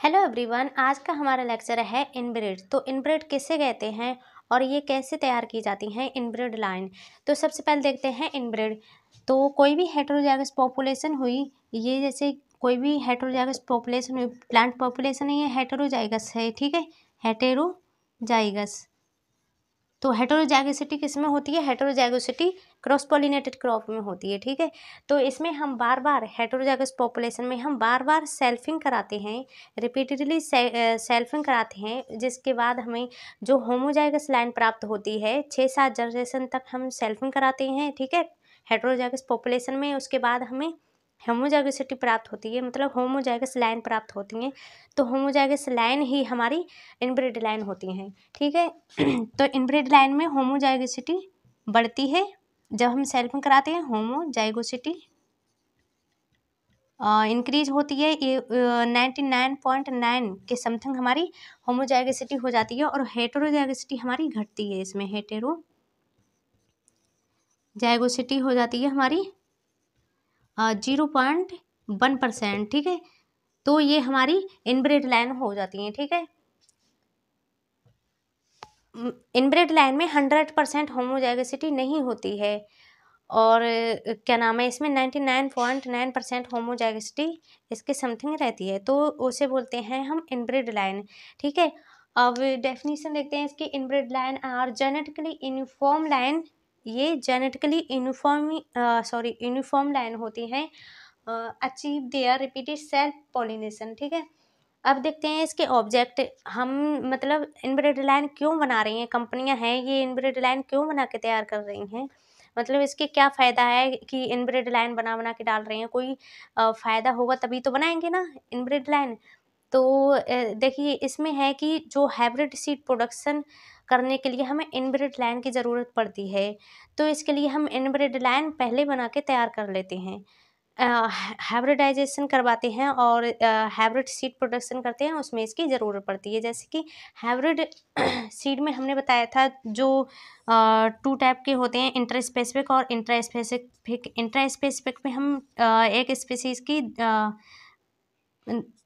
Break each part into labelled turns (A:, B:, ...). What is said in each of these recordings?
A: Hello everyone, आज का हमारा लेक्चर है इनब्रेड। तो इनब्रेड किसे कहते हैं और ये कैसे तैयार की जाती हैं इनब्रेड लाइन। तो सबसे पहले देखते हैं इनब्रेड। तो कोई भी हेटेरोजाइगस पॉपुलेशन हुई, ये जैसे कोई भी हेटेरोजाइगस पॉपुलेशन हुई, प्लांट पॉपुलेशन है, ये हेटेरोजाइगस है, ठीक है, हेटेरोजाइगस। तो हेटेरोजाइगोसिटी किस में होती है? हेटेरोजाइगोसिटी क्रॉस पॉलिनेटेड क्रॉप में होती है, ठीक है। तो इसमें हम बार बार हेटेरोजाइगस पॉपुलेशन में हम बार बार सेल्फिंग कराते हैं, रिपीटेडली सेल्फिंग कराते हैं, जिसके बाद हमें जो होमोजाइगस लाइन प्राप्त होती है 6-7 जनरेशन तक हम सेल्फिंग कराते हैं, ठीक है, हेटेरोजाइगस पॉपुलेशन में। उसके बाद हमें होमोजाइगोसिटी प्राप्त होती है, मतलब होमोजाइगस लाइन प्राप्त होती हैं। तो होमोजाइगस लाइन ही हमारी इनब्रेड लाइन होती हैं, ठीक है। तो इनब्रेड लाइन में होमोजाइगोसिटी बढ़ती है जब हम सेल्फिंग कराते हैं, होमोजाइगोसिटी इंक्रीज होती है, ये 99.9 के समथिंग हमारी होमोजाइगोसिटी हो जाती है, और हेटेरोजाइगोसिटी हमारी घटती है। इसमें हेटेरोजाइगोसिटी हो जाती है हमारी 0.1%, ठीक है। तो ये हमारी इनब्रेड लाइन हो जाती है, ठीक है। इनब्रेड लाइन में 100% होमोजाइगोसिटी नहीं होती है, और क्या नाम है, इसमें 99.9% होमोजाइगोसिटी इसके समथिंग रहती है, तो उसे बोलते हैं हम इनब्रेड लाइन, ठीक है। अब डेफिनेशन देखते हैं इसकी। Inbred line are genetically uniform line, ये जेनेटिकली यूनिफॉर्म लाइन होती हैं, achieve their repeated self pollination, ठीक है। अब देखते हैं इसके ऑब्जेक्ट। हम मतलब इनब्रेड लाइन क्यों बना रही हैं, कंपनियां हैं ये इनब्रेड लाइन क्यों बना के तैयार कर रही हैं, मतलब इसके क्या फ़ायदा है कि इनब्रेड लाइन बना बना के डाल रही हैं। कोई फ़ायदा होगा तभी तो बनाएंगे ना इनब्रेड लाइन। तो देखिए इसमें है कि जो हाइब्रिड सीड प्रोडक्शन करने के लिए हमें इनब्रेड लाइन की ज़रूरत पड़ती है, तो इसके लिए हम इनब्रेड लाइन पहले बना के तैयार कर लेते हैं, हाइब्रिडाइजेशन करवाते हैं और हाइब्रिड सीड प्रोडक्शन करते हैं, उसमें इसकी ज़रूरत पड़ती है। जैसे कि हाइब्रिड सीड में हमने बताया था जो 2 टाइप के होते हैं, इंटर स्पेसिफिक और इंट्रा स्पेसिफिक। इंट्रा स्पेसिफिक में हम एक स्पीसीज़ की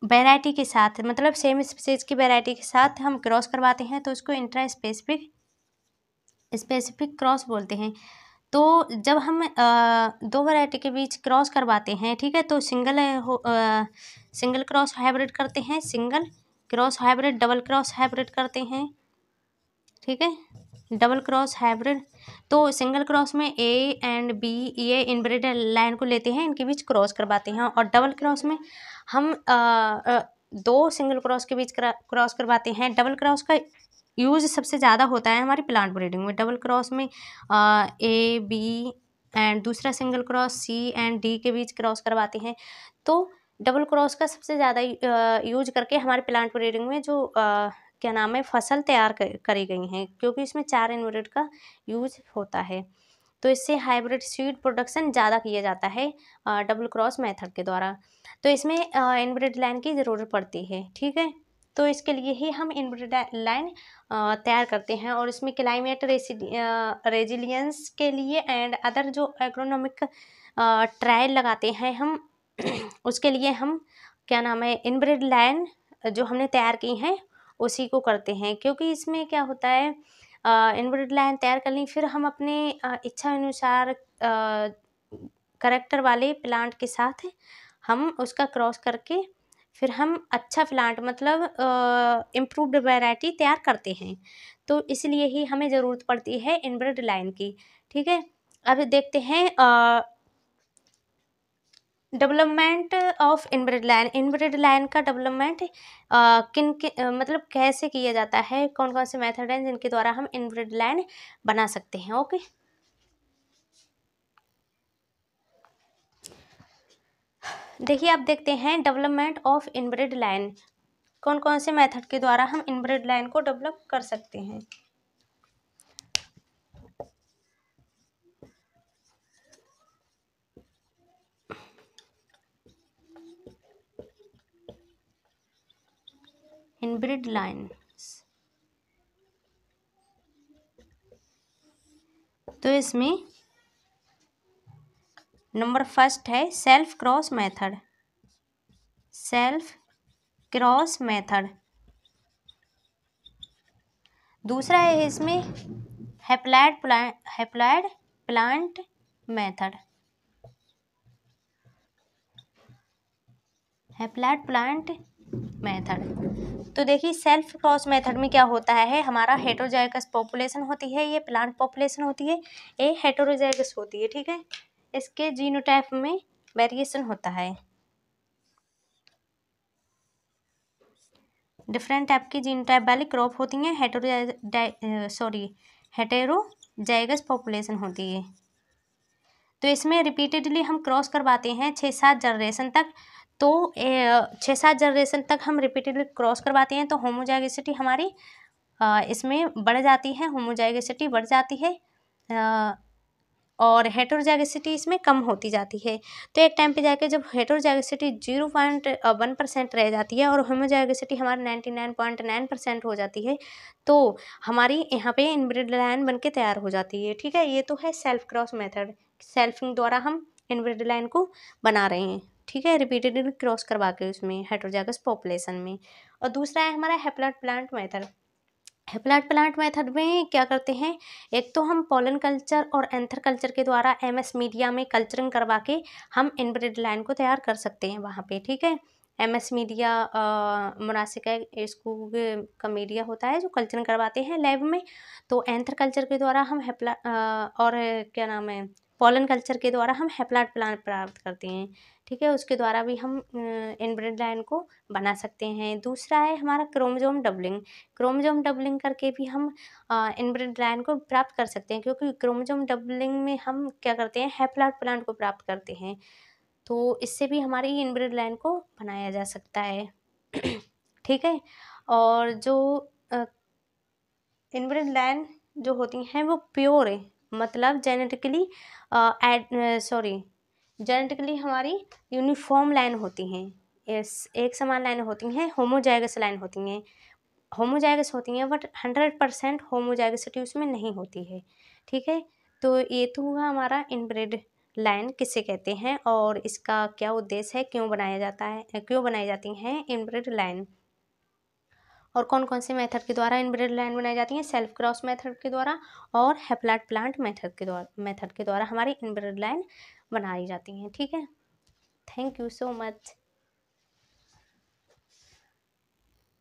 A: वैरायटी के साथ, मतलब सेम स्पीसीज़ की वैरायटी के साथ हम क्रॉस करवाते हैं, तो उसको इंट्रा स्पेसिफिक क्रॉस बोलते हैं। तो जब हम दो वैरायटी के बीच क्रॉस करवाते हैं, ठीक है, तो सिंगल क्रॉस हाइब्रिड करते हैं, single cross hybrid, double cross hybrid करते हैं, ठीक है, डबल क्रॉस हाइब्रिड। तो सिंगल क्रॉस में ए एंड बी ये इनब्रेड लाइन को लेते हैं, इनके बीच क्रॉस करवाते हैं, और डबल क्रॉस में हम दो सिंगल क्रॉस के बीच क्रॉस करवाते हैं। डबल क्रॉस का यूज सबसे ज़्यादा होता है हमारी प्लांट ब्रीडिंग में। डबल क्रॉस में ए बी एंड दूसरा single cross C and D के बीच क्रॉस करवाते हैं। तो डबल क्रॉस का सबसे ज़्यादा यूज करके हमारे प्लांट ब्रीडिंग में जो क्या नाम है फसल तैयार करी गई हैं, क्योंकि इसमें 4 इनब्रेड का यूज होता है। तो इससे हाइब्रिड सीड प्रोडक्शन ज़्यादा किया जाता है डबल क्रॉस मेथड के द्वारा। तो इसमें इनब्रेड लाइन की ज़रूरत पड़ती है, ठीक है। तो इसके लिए ही हम इनब्रेड लाइन तैयार करते हैं, और इसमें क्लाइमेट रेजिलियंस के लिए एंड अदर जो एग्रोनॉमिक ट्रायल लगाते हैं हम उसके लिए हम क्या नाम है इनब्रेड लाइन जो हमने तैयार की हैं उसी को करते हैं। क्योंकि इसमें क्या होता है, इनब्रेड लाइन तैयार कर ली, फिर हम अपने इच्छा अनुसार करैक्टर वाले प्लांट के साथ हम उसका क्रॉस करके फिर हम अच्छा प्लांट मतलब इम्प्रूव्ड वैरायटी तैयार करते हैं। तो इसलिए ही हमें ज़रूरत पड़ती है इनब्रेड लाइन की, ठीक है। अब देखते हैं development of inbred line. Inbred line का डेवलपमेंट मतलब कैसे किया जाता है, कौन कौन से मेथड हैं जिनके द्वारा हम इनब्रेड लाइन बना सकते हैं। ओके, देखिए आप देखते हैं डेवलपमेंट ऑफ इनब्रेड लाइन, कौन कौन से मेथड के द्वारा हम इनब्रेड लाइन को डेवलप कर सकते हैं। इनब्रेड लाइन, तो इसमें नंबर फर्स्ट है self cross method. Self cross method. दूसरा है इसमें haploid plant method. Haploid plant method. तो देखिए सेल्फ क्रॉस मेथड में क्या होता है, हमारा हेटेरोजाइगस पॉपुलेशन होती है, ये प्लांट पॉपुलेशन होती है, ये हेटेरोजाइगस होती है, ठीक है। इसके जीनोटाइप में वेरिएशन होता है, डिफरेंट टाइप की जीनोटाइप वाली क्रॉप होती हैं, हेटेरोजाइगस पॉपुलेशन होती है। तो इसमें रिपीटेडली हम क्रॉस करवाते हैं 6-7 जनरेशन तक, तो 6-7 जनरेशन तक हम रिपीटेडली क्रॉस करवाते हैं तो होमोजाइगोसिटी हमारी इसमें बढ़ जाती है, होमोजाइगोसिटी बढ़ जाती है और हेटेरोजाइगोसिटी इसमें कम होती जाती है। तो एक टाइम पे जाके जब हेटेरोजाइगोसिटी 0.1% रह जाती है और होमोजाइगोसिटी हमारी 99.9% हो जाती है, तो हमारी यहाँ पे इनब्रीड लाइन बन के तैयार हो जाती है, ठीक है। ये तो है सेल्फ क्रॉस मेथड, सेल्फिंग द्वारा हम इनब्रीड लाइन को बना रहे हैं, ठीक है, रिपीटेडली क्रॉस करवा के उसमें हेटेरोजाइगस पॉपुलेशन में। और दूसरा है हमारा haploid plant method. Haploid plant method में क्या करते हैं, एक तो हम पॉलन कल्चर और एंथर कल्चर के द्वारा एमएस मीडिया में कल्चरिंग करवा के हम इनब्रीड लाइन को तैयार कर सकते हैं वहाँ पे, ठीक है। एमएस मीडिया मोनासिका स्कूल का मीडिया होता है जो कल्चरिंग करवाते हैं लैब में, तो एंथर कल्चर के द्वारा हम और क्या नाम है पॉलन कल्चर के द्वारा हम हैप्लॉइड प्लांट प्राप्त करते हैं, ठीक है। उसके द्वारा भी हम इनब्रीड लाइन को बना सकते हैं। दूसरा है हमारा क्रोमोसोम डबलिंग। क्रोमोसोम डबलिंग करके भी हम इनब्रीड लाइन को प्राप्त कर सकते हैं, क्योंकि क्रोमोसोम डबलिंग में हम क्या करते हैं हैप्लॉइड प्लांट को प्राप्त करते हैं, तो इससे भी हमारी इनब्रीड लाइन को बनाया जा सकता है ठीक है। और जो इनब्रीड लाइन जो होती हैं वो प्योर है, मतलब जेनेटिकली जेनेटिकली हमारी यूनिफॉर्म लाइन होती हैं, एक समान लाइन होती हैं, होमोजाइगस लाइन होती हैं, होमोजाइगस होती हैं बट 100% होमोजाइगसिटी उसमें नहीं होती है, ठीक है। तो ये तो हुआ हमारा इनब्रीड लाइन किसे कहते हैं और इसका क्या उद्देश्य है, क्यों बनाया जाता है, क्यों बनाई जाती हैं इनब्रीड लाइन, और कौन कौन से मेथड के द्वारा इनब्रीड लाइन बनाई जाती हैं, सेल्फ क्रॉस मेथड के द्वारा और हैप्लॉइड प्लांट मेथड के द्वारा हमारी इनब्रीड लाइन बनाई जाती हैं, ठीक है। Thank you so much.